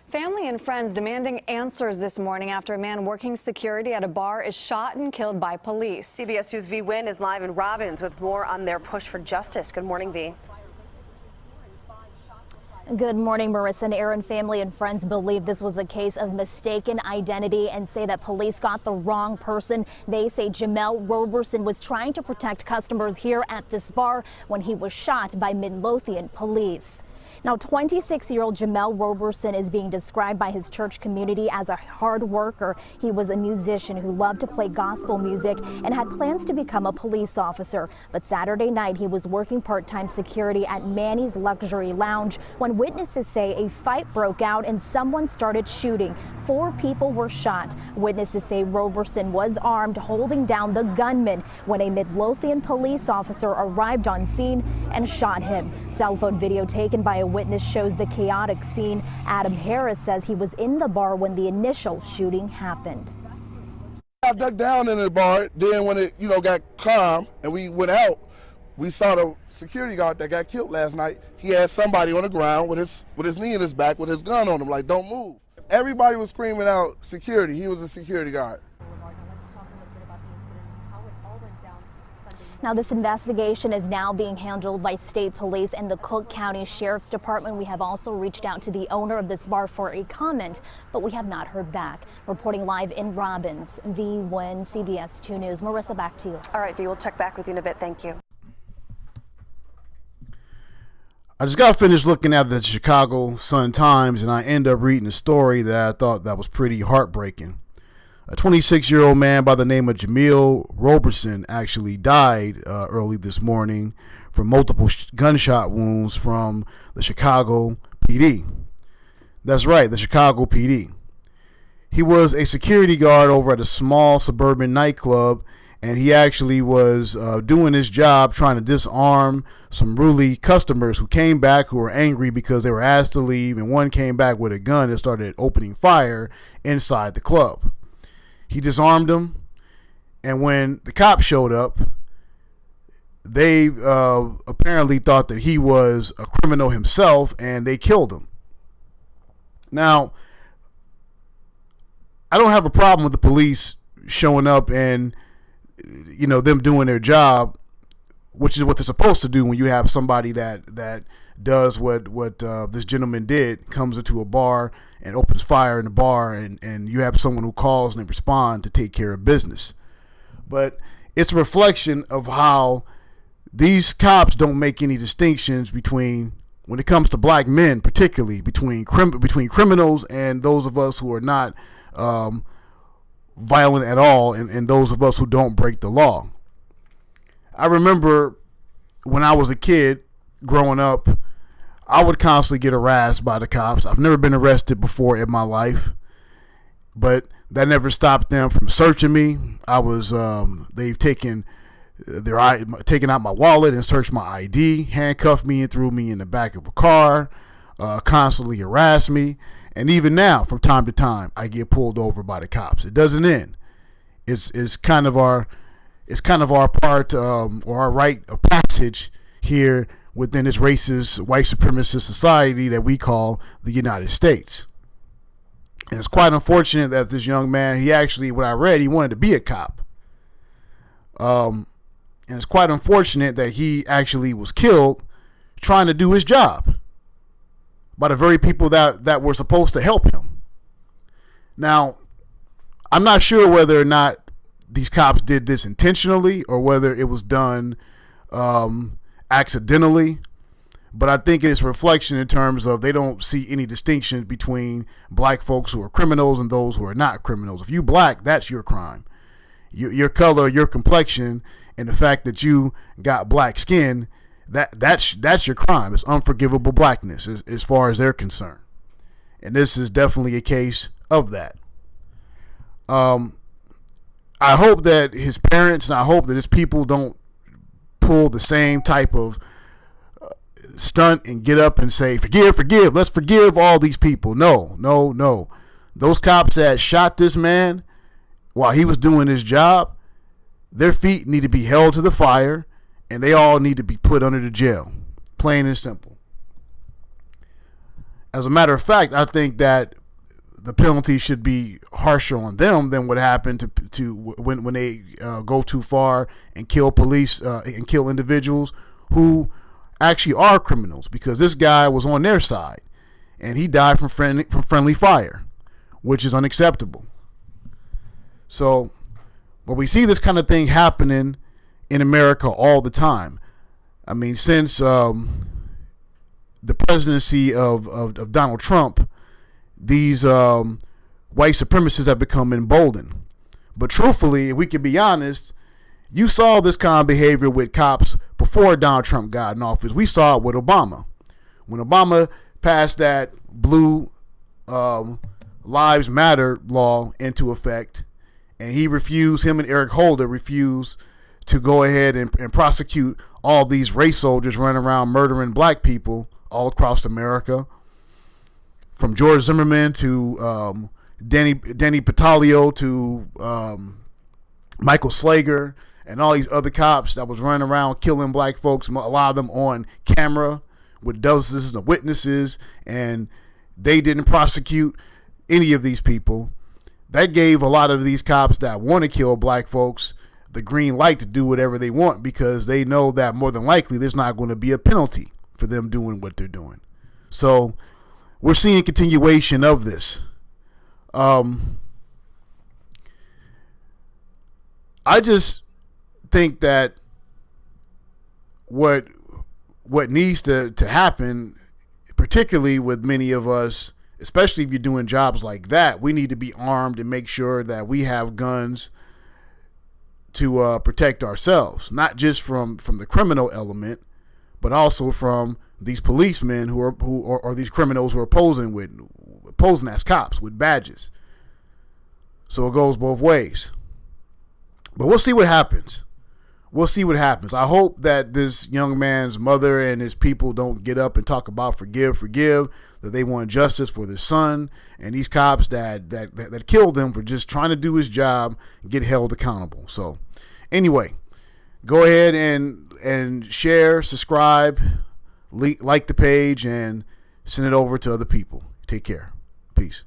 Family and friends demanding answers this morning after a man working security at a bar is shot and killed by police. CBS 2's V Wynn is live in Robbins with more on their push for justice. Good morning, V. Good morning, Marissa and Aaron. Family and friends believe this was a case of mistaken identity and say that police got the wrong person. They say Jemele Roberson was trying to protect customers here at this bar when he was shot by Midlothian police. Now, 26-year-old Jemele Roberson is being described by his church community as a hard worker. He was a musician who loved to play gospel music and had plans to become a police officer. But Saturday night, he was working part-time security at Manny's Luxury Lounge when witnesses say a fight broke out and someone started shooting. 4 people were shot. Witnesses say Roberson was armed, holding down the gunman when a Midlothian police officer arrived on scene and shot him. Cell phone video taken by a witness shows the chaotic scene. Adam Harris says he was in the bar when the initial shooting happened. I ducked down in the bar. Then when it, got calm and we went out, we saw the security guard that got killed last night. He had somebody on the ground with his knee in his back with his gun on him, like, don't move. Everybody was screaming out security. He was a security guard. Now, this investigation is now being handled by state police and the Cook County Sheriff's Department. We have also reached out to the owner of this bar for a comment, but we have not heard back. Reporting live in Robbins, V Wynn, CBS 2 News. Marissa, back to you. All right, V, we'll check back with you in a bit. Thank you. I just got finished looking at the Chicago Sun-Times, and I ended up reading a story that I thought that was pretty heartbreaking. A 26-year-old man by the name of Jemele Roberson actually died early this morning from multiple gunshot wounds from the Chicago PD. That's right, the Chicago PD. He was a security guard over at a small suburban nightclub, and he actually was doing his job trying to disarm some ruly customers who came back who were angry because they were asked to leave, and one came back with a gun and started opening fire inside the club. He disarmed them, and when the cops showed up, they apparently thought that he was a criminal himself, and they killed him. Now, I don't have a problem with the police showing up and, them doing their job, which is what they're supposed to do when you have somebody that does what this gentleman did, comes into a bar and opens fire in the bar, and you have someone who calls and they respond to take care of business. But it's a reflection of how these cops don't make any distinctions between, when it comes to black men, particularly between criminals and those of us who are not violent at all, and those of us who don't break the law. I remember when I was a kid growing up, I would constantly get harassed by the cops. I've never been arrested before in my life, but that never stopped them from searching me. They've taken out my wallet and searched my ID, handcuffed me and threw me in the back of a car, constantly harassed me. And even now, from time to time, I get pulled over by the cops. It doesn't end. It's kind of our part or our rite of passage here within this racist, white supremacist society that we call the United States. And it's quite unfortunate that this young man, what I read, he wanted to be a cop. And it's quite unfortunate that he actually was killed trying to do his job by the very people that were supposed to help him. Now, I'm not sure whether or not these cops did this intentionally or whether it was done accidentally, but I think it's a reflection in terms of they don't see any distinctions between black folks who are criminals and those who are not criminals. If you black, that's your crime. Your color, your complexion, and the fact that you got black skin, that's your crime. It's unforgivable blackness as far as they're concerned. And this is definitely a case of that. I hope that his parents and I hope that his people don't pull the same type of stunt and get up and say, forgive, let's forgive all these people. No. Those cops that shot this man while he was doing his job, their feet need to be held to the fire, and they all need to be put under the jail. Plain and simple. As a matter of fact, I think that the penalty should be harsher on them than what happened to when they go too far and kill police and kill individuals who actually are criminals, because this guy was on their side and he died from friendly fire, which is unacceptable. So, but we see this kind of thing happening in America all the time. I mean, since the presidency of Donald Trump, these white supremacists have become emboldened. But truthfully, if we can be honest, you saw this kind of behavior with cops before Donald Trump got in office. We saw it with Obama. When Obama passed that Blue Lives Matter law into effect, and him and Eric Holder refused to go ahead and prosecute all these race soldiers running around murdering black people all across America, from George Zimmerman to Danny Patalio to Michael Slager and all these other cops that was running around killing black folks, a lot of them on camera with dozens of witnesses, and they didn't prosecute any of these people. That gave a lot of these cops that want to kill black folks the green light to do whatever they want, because they know that more than likely there's not going to be a penalty for them doing what they're doing. So we're seeing continuation of this. I just think that what needs to happen, particularly with many of us, especially if you're doing jobs like that, we need to be armed and make sure that we have guns to protect ourselves, not just from the criminal element, but also from these policemen who are these criminals who are posing as cops with badges. So it goes both ways. But we'll see what happens. We'll see what happens. I hope that this young man's mother and his people don't get up and talk about forgive, that they want justice for their son, and these cops that killed him for just trying to do his job get held accountable. So anyway, go ahead and share, subscribe, like the page, and send it over to other people. Take care. Peace.